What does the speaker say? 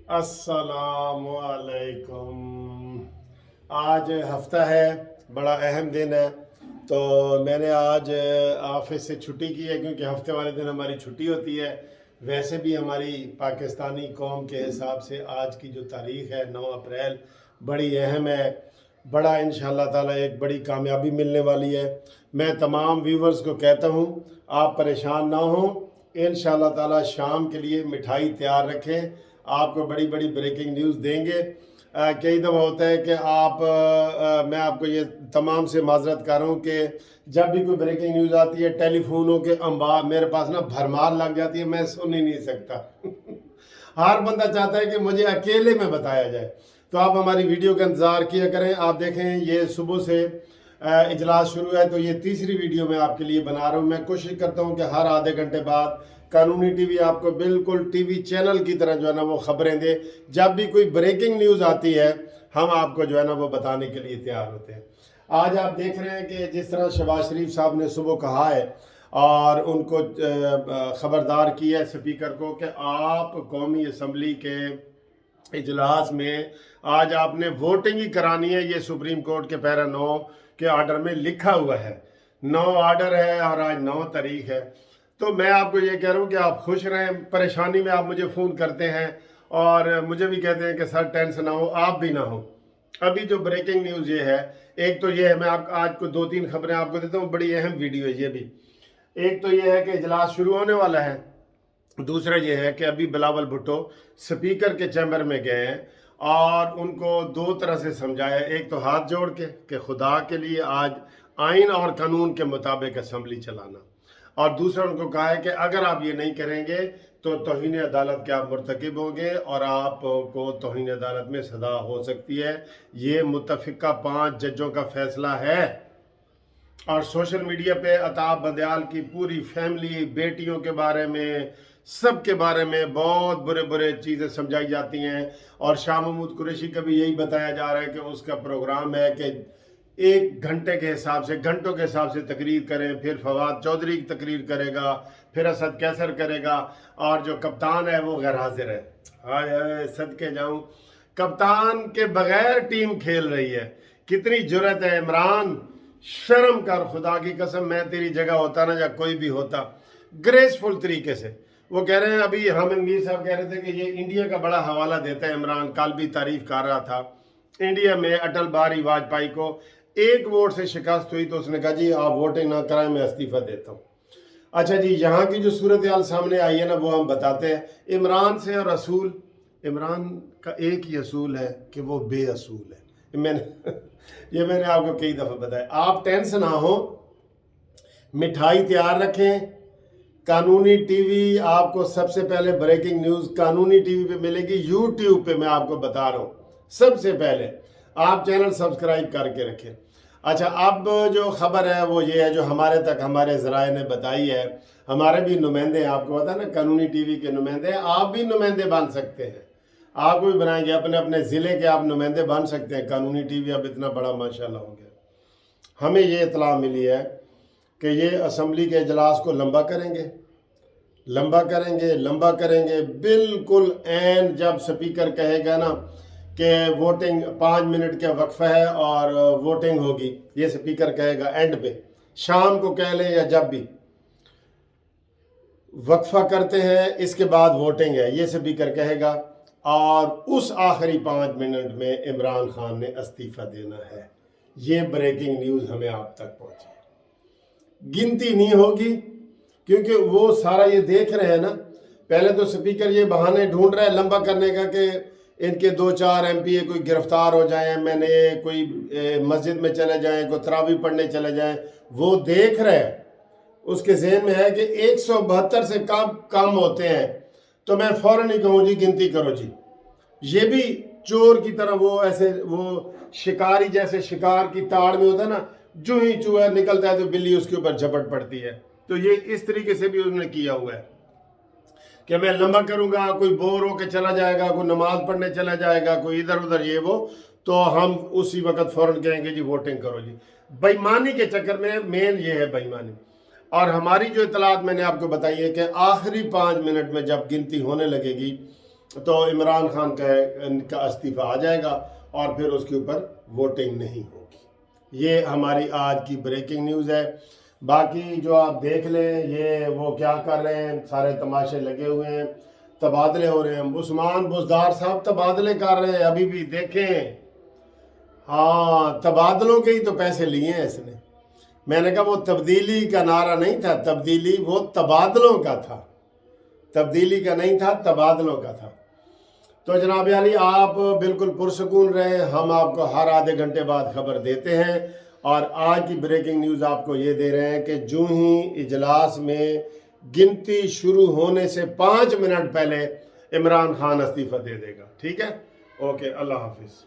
अस्सलाम वालेकुम। आज हफ्ता है, बड़ा अहम दिन है। तो मैंने आज ऑफिस से छुट्टी की है क्योंकि हफ्ते वाले दिन हमारी छुट्टी होती है। वैसे भी हमारी पाकिस्तानी कौम के हिसाब से आज की जो तारीख़ है 9 अप्रैल बड़ी अहम है। बड़ा इंशाअल्लाह ताला एक बड़ी कामयाबी मिलने वाली है। मैं तमाम व्यूवर्स को कहता हूँ आप परेशान ना हों। इंशाअल्लाह ताला शाम के लिए मिठाई तैयार रखें, आपको बड़ी बड़ी ब्रेकिंग न्यूज़ देंगे। कई दफ़ा होता है कि मैं आपको ये तमाम से माजरत कर रहा हूँ कि जब भी कोई ब्रेकिंग न्यूज़ आती है टेलीफोनों के अंबार मेरे पास ना भरमार लग जाती है, मैं सुन ही नहीं सकता। हर बंदा चाहता है कि मुझे अकेले में बताया जाए। तो आप हमारी वीडियो का इंतज़ार किया करें। आप देखें ये सुबह से इजलास शुरू है तो ये तीसरी वीडियो मैं आपके लिए बना रहा हूँ। मैं कोशिश करता हूँ कि हर आधे घंटे बाद कानूनी टीवी आपको बिल्कुल टीवी चैनल की तरह जो है ना वो खबरें दे। जब भी कोई ब्रेकिंग न्यूज़ आती है हम आपको जो है ना वो बताने के लिए तैयार होते हैं। आज आप देख रहे हैं कि जिस तरह शहबाज शरीफ साहब ने सुबह कहा है और उनको ख़बरदार किया है स्पीकर को कि आप कौमी असम्बली के इजलास में आज आपने वोटिंग ही करानी है। ये सुप्रीम कोर्ट के पैरा 9 के आर्डर में लिखा हुआ है। 9 आर्डर है और आज 9 तारीख है। तो मैं आपको ये कह रहा हूँ कि आप खुश रहें। परेशानी में आप मुझे फ़ोन करते हैं और मुझे भी कहते हैं कि सर टेंशन ना हो, आप भी ना हो। अभी जो ब्रेकिंग न्यूज़ ये है, एक तो ये है, मैं आप आज को 2-3 खबरें आपको देता हूँ, बड़ी अहम वीडियो है ये भी। एक तो ये है कि इजलास शुरू होने वाला है। दूसरा ये है कि अभी बिलावल भुट्टो स्पीकर के चैम्बर में गए हैं और उनको 2 तरह से समझाया। एक तो हाथ जोड़ के कि खुदा के लिए आज आइन और कानून के मुताबिक असम्बली चलाना, और दूसरा उनको कहा है कि अगर आप ये नहीं करेंगे तो तौहीन अदालत के आप मुर्तकिब होंगे और आपको तौहीन अदालत में सज़ा हो सकती है। ये मुत्तफ़िका 5 जजों का फैसला है। और सोशल मीडिया पे अताब बंदयाल की पूरी फैमिली, बेटियों के बारे में, सब के बारे में बहुत बुरे बुरे चीज़ें समझाई जाती हैं। और शाह महमूद कुरैशी का भी यही बताया जा रहा है कि उसका प्रोग्राम है कि 1 घंटे के हिसाब से, घंटों के हिसाब से तकरीर करें, फिर फवाद चौधरी की तकरीर करेगा, फिर असद कैसर करेगा, और जो कप्तान है वो गैर हाजिर है। हाय हाय सदके जाऊं, कप्तान के बगैर टीम खेल रही है। कितनी जुर्रत है इमरान, शर्म कर, खुदा की कसम। मैं तेरी जगह होता ना या कोई भी होता, ग्रेसफुल तरीके से। वो कह रहे हैं, अभी हामिद मीर साहब कह रहे थे कि ये इंडिया का बड़ा हवाला देता है इमरान, कल भी तारीफ कर रहा था। इंडिया में अटल बिहारी वाजपेयी को 1 वोट से शिकस्त हुई तो उसने कहा जी आप वोटिंग ना कराएं, मैं इस्तीफा देता हूँ। अच्छा जी, यहाँ की जो सूरत हाल सामने आई है ना वो हम बताते हैं। इमरान से और असूल, इमरान का एक ही असूल है कि वो बेअसूल है। मैंने आपको कई दफ़ा बताया। आप टेंशन ना हो, मिठाई तैयार रखें। कानूनी टीवी आपको सबसे पहले ब्रेकिंग न्यूज़ कानूनी टीवी पे मिलेगी। यूट्यूब पे मैं आपको बता रहा हूँ सबसे पहले। आप चैनल सब्सक्राइब करके रखें। अच्छा, अब जो खबर है वो ये है जो हमारे तक हमारे ज़राए ने बताई है। हमारे भी नुमाइंदे हैं, आपको पता है ना, कानूनी टीवी के नुमाइंदे हैं। आप भी नुमाइंदे बन सकते हैं, आपको भी बनाएंगे, अपने अपने ज़िले के आप नुमाइंदे बन सकते हैं। कानूनी टीवी अब इतना बड़ा माशाल्लाह हो गया। हमें ये इतला मिली है कि ये असम्बली के इजलास को लंबा करेंगे, लंबा करेंगे बिल्कुल एंड जब स्पीकर कहेगा ना कि वोटिंग 5 मिनट का वक्फा है और वोटिंग होगी, ये स्पीकर कहेगा एंड पे, शाम को कह लें या जब भी वक्फा करते हैं इसके बाद वोटिंग है, ये स्पीकर कहेगा। और उस आखिरी 5 मिनट में इमरान खान ने इस्तीफा देना है। ये ब्रेकिंग न्यूज़ हमें आप तक पहुंची। गिनती नहीं होगी क्योंकि वो सारा ये देख रहे हैं ना। पहले तो स्पीकर ये बहाने ढूंढ रहा है लंबा करने का कि इनके 2-4 एमपी कोई गिरफ्तार हो जाएं, मैंने कोई मस्जिद में चले जाएं, कोई तरावी पढ़ने चले जाएं। वो देख रहे हैं, उसके जहन में है कि 172 से कम होते हैं तो मैं फौरन ही कहूँ जी गिनती करो जी। ये भी चोर की तरह, वो ऐसे वो शिकारी जैसे शिकार की ताड़ में होता है ना, जो ही चूहा निकलता है तो बिल्ली उसके ऊपर झपट पड़ती है। तो ये इस तरीके से भी उन्होंने किया हुआ है कि मैं लंबा करूंगा, कोई बोर होकर चला जाएगा, कोई नमाज पढ़ने चला जाएगा, कोई इधर उधर ये वो, तो हम उसी वक्त फौरन कहेंगे जी वोटिंग करो जी। बेईमानी के चक्कर में मेन ये है बेईमानी। और हमारी जो इतलात मैंने आपको बताई है कि आखिरी 5 मिनट में जब गिनती होने लगेगी تو عمران خان کا استعفیٰ آ جائے گا اور پھر اس کے اوپر ووٹنگ نہیں ہوگی۔ یہ ہماری آج کی بریکنگ نیوز ہے۔ باقی جو آپ دیکھ لیں یہ وہ کیا کر رہے ہیں، سارے تماشے لگے ہوئے ہیں، تبادلے ہو رہے ہیں۔ عثمان بزدار صاحب تبادلے کر رہے ہیں ابھی بھی، دیکھیں ہاں تبادلوں کے ہی تو پیسے لیے ہیں اس نے۔ میں نے کہا وہ تبدیلی کا نعرہ نہیں تھا، تبدیلی وہ تبادلوں کا تھا، تبدیلی کا نہیں تھا، تبادلوں کا تھا۔ تو جناب عالی آپ بالکل پرسکون رہیں، ہم آپ کو ہر آدھے گھنٹے بعد خبر دیتے ہیں، اور آج کی بریکنگ نیوز آپ کو یہ دے رہے ہیں کہ جو ہی اجلاس میں گنتی شروع ہونے سے 5 منٹ پہلے عمران خان استعفیٰ دے دے گا۔ ٹھیک ہے، اوکے، اللہ حافظ۔